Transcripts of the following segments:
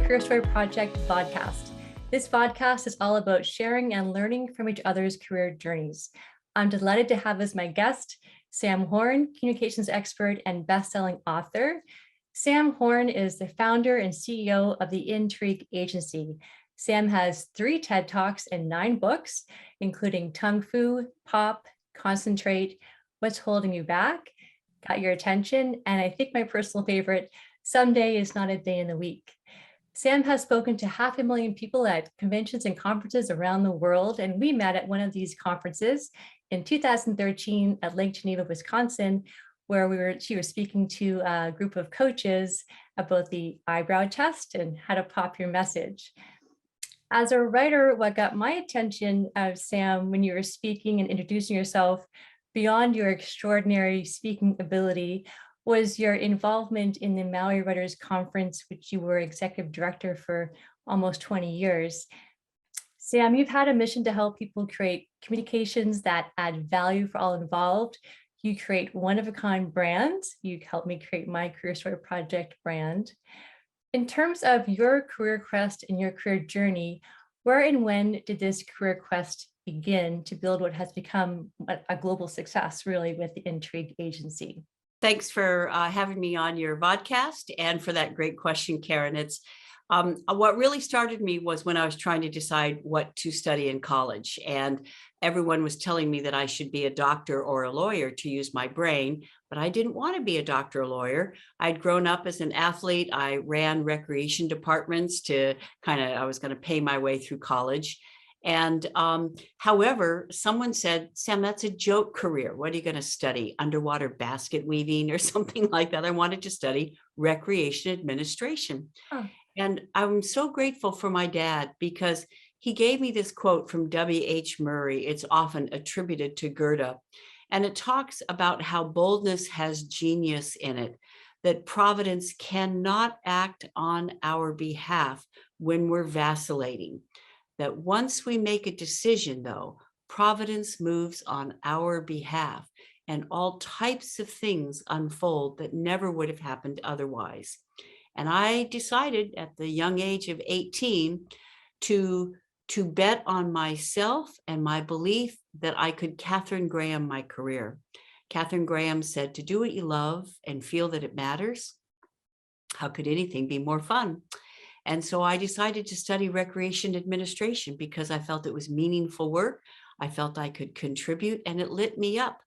Career Story Project Vodcast. This Vodcast is all about sharing and learning from each other's career journeys. I'm delighted to have as my guest, Sam Horn, communications expert and best-selling author. Sam Horn is the founder and CEO of the Intrigue Agency. Sam has 3 TED Talks and 9 books, including Tung Fu, Pop, Concentrate, What's Holding You Back, Got Your Attention, and I think my personal favorite, Someday is Not a Day in the Week. Sam has spoken to 500,000 people at conventions and conferences around the world, and we met at one of these conferences in 2013 at Lake Geneva, Wisconsin, where she was speaking to a group of coaches about the eyebrow test and how to pop your message. As a writer, what got my attention, Sam, when you were speaking and introducing yourself, beyond your extraordinary speaking ability, was your involvement in the Maui Writers Conference, which you were executive director for almost 20 years. Sam, you've had a mission to help people create communications that add value for all involved. You create one-of-a-kind brands. You helped me create my Career Story Project brand. In terms of your career quest and your career journey, where and when did this career quest begin to build what has become a global success, really, with the Intrigue Agency? Thanks for having me on your podcast and for that great question, Karen. It's what really started me was when I was trying to decide what to study in college, and everyone was telling me that I should be a doctor or a lawyer to use my brain, but I didn't want to be a doctor or lawyer. I'd grown up as an athlete. I ran recreation departments I was going to pay my way through college. And however, someone said, Sam, that's a joke career. What are you going to study? Underwater basket weaving or something like that? I wanted to study recreation administration. Huh. And I'm so grateful for my dad because he gave me this quote from W.H. Murray. It's often attributed to Goethe. And it talks about how boldness has genius in it, that Providence cannot act on our behalf when we're vacillating. That once we make a decision, though, Providence moves on our behalf and all types of things unfold that never would have happened otherwise. And I decided at the young age of 18 to bet on myself and my belief that I could Katharine Graham my career. Katharine Graham said, to do what you love and feel that it matters, how could anything be more fun? And so I decided to study recreation administration because I felt it was meaningful work. I felt I could contribute and it lit me up.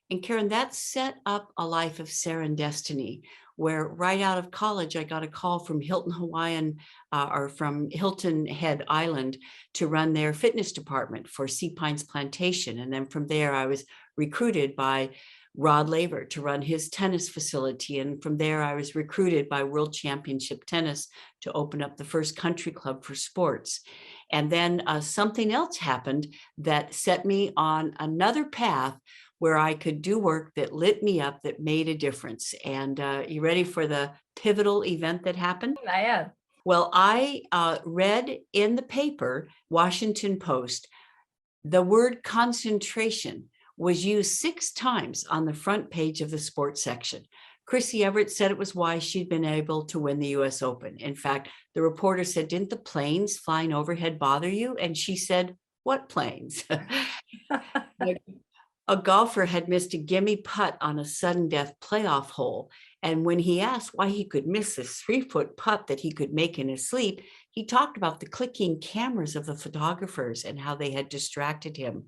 And Karen, that set up a life of serendestiny, where right out of college, I got a call from Hilton from Hilton Head Island to run their fitness department for Sea Pines Plantation. And then from there, I was recruited by Rod Laver to run his tennis facility. And from there, I was recruited by World Championship Tennis to open up the first country club for sports. And then something else happened that set me on another path where I could do work that lit me up, that made a difference. And you ready for the pivotal event that happened? I am. Well, I read in the paper, Washington Post, the word concentration was used 6 times on the front page of the sports section. Chrissy Everett said it was why she'd been able to win the US Open. In fact, the reporter said, didn't the planes flying overhead bother you? And she said, what planes? A golfer had missed a gimme putt on a sudden death playoff hole. And when he asked why he could miss this 3-foot putt that he could make in his sleep, he talked about the clicking cameras of the photographers and how they had distracted him.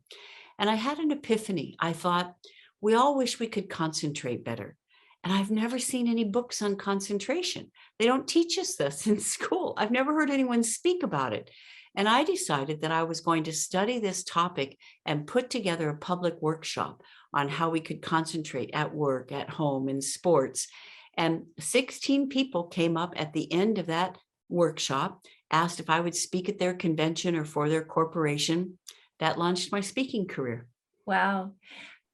And I had an epiphany. I thought, we all wish we could concentrate better. And I've never seen any books on concentration. They don't teach us this in school. I've never heard anyone speak about it. And I decided that I was going to study this topic and put together a public workshop on how we could concentrate at work, at home, in sports. And 16 people came up at the end of that workshop, asked if I would speak at their convention or for their corporation. That launched my speaking career. Wow.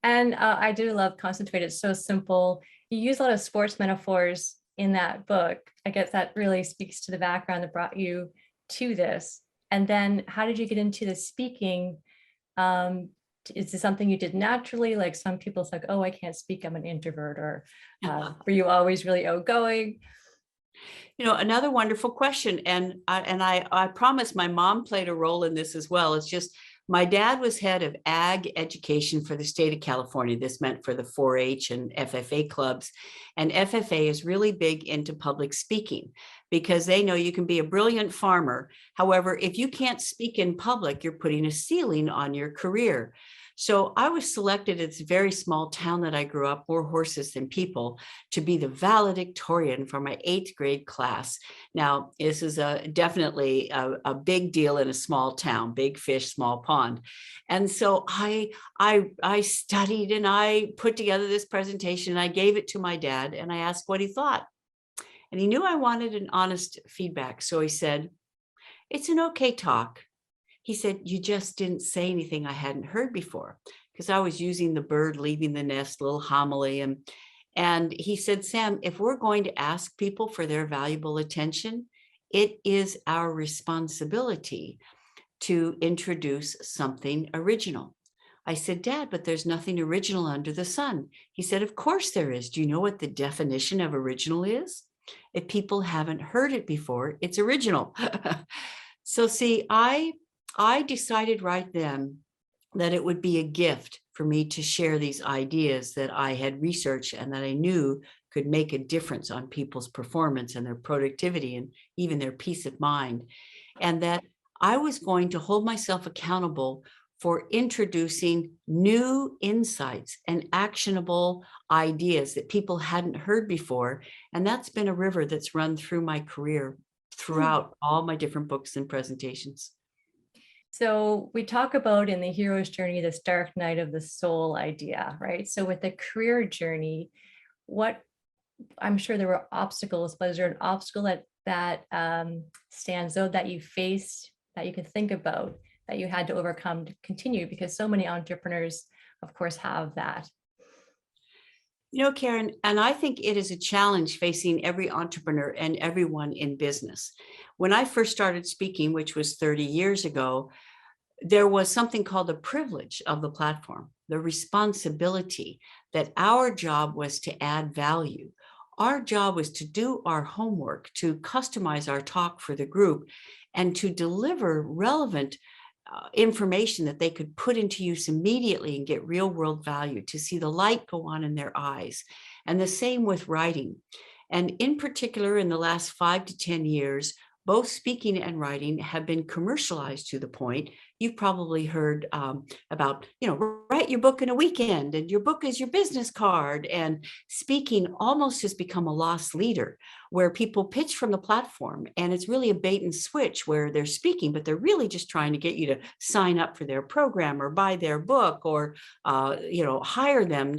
And I do love Concentrate. It's so simple. You use a lot of sports metaphors in that book. I guess that really speaks to the background that brought you to this. And then how did you get into the speaking? Is this something you did naturally? Like some people say, oh, I can't speak, I'm an introvert, or were you always really outgoing? Another wonderful question. And I promise my mom played a role in this as well. It's just my dad was head of ag education for the state of California. This meant for the 4-H and FFA clubs. And FFA is really big into public speaking because they know you can be a brilliant farmer. However, if you can't speak in public, you're putting a ceiling on your career. So I was selected, it's a very small town that I grew up, more horses than people, to be the valedictorian for my 8th grade class. Now, this is definitely a big deal in a small town, big fish, small pond. And so I studied and I put together this presentation and I gave it to my dad and I asked what he thought. And he knew I wanted an honest feedback. So he said, "It's an okay talk." He said, "You just didn't say anything I hadn't heard before," because I was using the bird leaving the nest, little homily. And he said, "Sam, if we're going to ask people for their valuable attention, it is our responsibility to introduce something original." I said, "Dad, but there's nothing original under the sun." He said, "Of course there is. Do you know what the definition of original is? If people haven't heard it before, it's original." So see, I decided right then that it would be a gift for me to share these ideas that I had researched and that I knew could make a difference on people's performance and their productivity and even their peace of mind. And that I was going to hold myself accountable for introducing new insights and actionable ideas that people hadn't heard before. And that's been a river that's run through my career throughout all my different books and presentations. So we talk about in the hero's journey, this dark night of the soul idea, right? So with the career journey, what I'm sure there were obstacles, but is there an obstacle that stands out that you faced that you could think about that you had to overcome to continue? Because so many entrepreneurs, of course, have that. Karen, and I think it is a challenge facing every entrepreneur and everyone in business. When I first started speaking, which was 30 years ago, there was something called the privilege of the platform, the responsibility that our job was to add value. Our job was to do our homework, to customize our talk for the group, and to deliver relevant information that they could put into use immediately and get real world value, to see the light go on in their eyes. And the same with writing. And in particular, in the last 5 to 10 years, both speaking and writing have been commercialized to the point you've probably heard about, write your book in a weekend and your book is your business card. And speaking almost has become a lost leader where people pitch from the platform and it's really a bait and switch where they're speaking, but they're really just trying to get you to sign up for their program or buy their book or, hire them.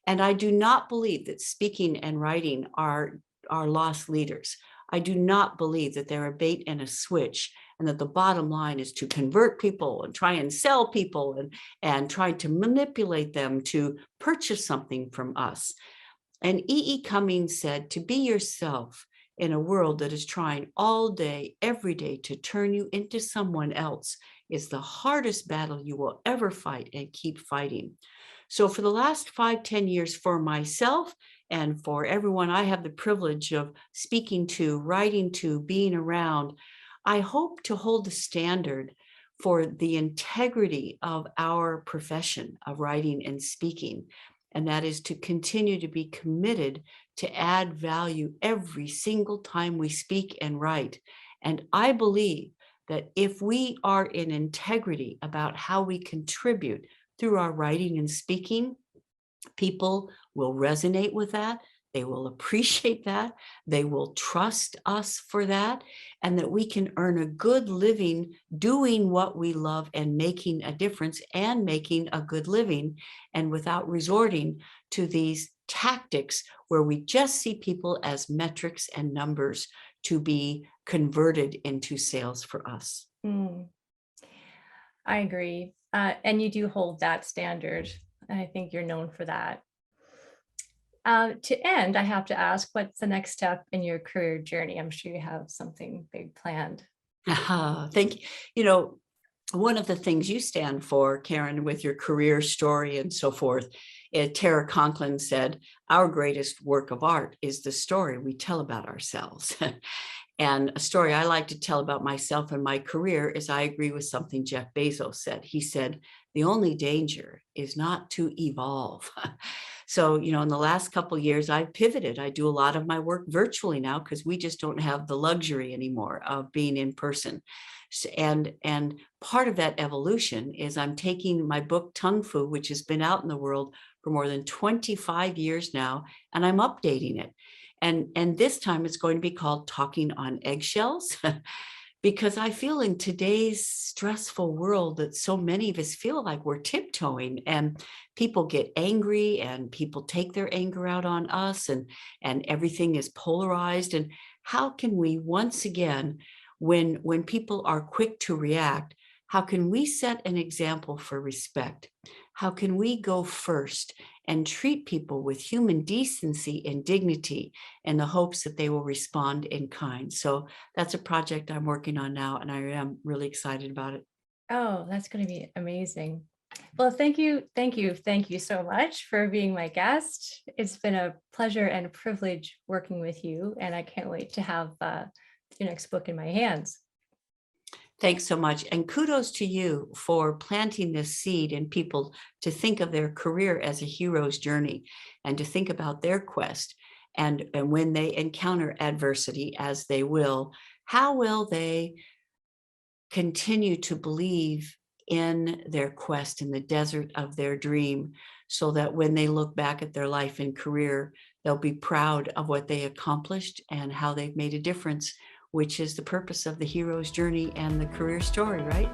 And I do not believe that speaking and writing are lost leaders. I do not believe that they're a bait and a switch, and that the bottom line is to convert people and try and sell people and try to manipulate them to purchase something from us. And E.E. Cummings said, to be yourself in a world that is trying all day, every day to turn you into someone else is the hardest battle you will ever fight, and keep fighting. So for the last 5, 10 years, for myself and for everyone I have the privilege of speaking to, writing to, being around, I hope to hold the standard for the integrity of our profession of writing and speaking. And that is to continue to be committed to add value every single time we speak and write. And I believe that if we are in integrity about how we contribute through our writing and speaking, people will resonate with that. They will appreciate that. They will trust us for that, and that we can earn a good living doing what we love and making a difference and making a good living, and without resorting to these tactics where we just see people as metrics and numbers to be converted into sales for us. I agree. And you do hold that standard. And I think you're known for that. To end, I have to ask, what's the next step in your career journey? I'm sure you have something big planned. Thank you. one of the things you stand for, Karen, with your career story and so forth, Tara Conklin said, our greatest work of art is the story we tell about ourselves. And a story I like to tell about myself and my career is I agree with something Jeff Bezos said. He said, the only danger is not to evolve. So, in the last couple of years, I've pivoted. I do a lot of my work virtually now because we just don't have the luxury anymore of being in person. And part of that evolution is I'm taking my book, Tongue Fu, which has been out in the world for more than 25 years now, and I'm updating it. And this time it's going to be called Talking on Eggshells, because I feel in today's stressful world that so many of us feel like we're tiptoeing, and people get angry and people take their anger out on us, and everything is polarized. And how can we once again, when people are quick to react, how can we set an example for respect? How can we go first and treat people with human decency and dignity in the hopes that they will respond in kind? So that's a project I'm working on now, and I am really excited about it. Oh, that's going to be amazing. Well, thank you so much for being my guest. It's been a pleasure and a privilege working with you, and I can't wait to have your next book in my hands. Thanks so much. And kudos to you for planting this seed in people to think of their career as a hero's journey and to think about their quest. And when they encounter adversity, as they will, how will they continue to believe in their quest in the desert of their dream, so that when they look back at their life and career, they'll be proud of what they accomplished and how they've made a difference, which is the purpose of the hero's journey and the career story, right?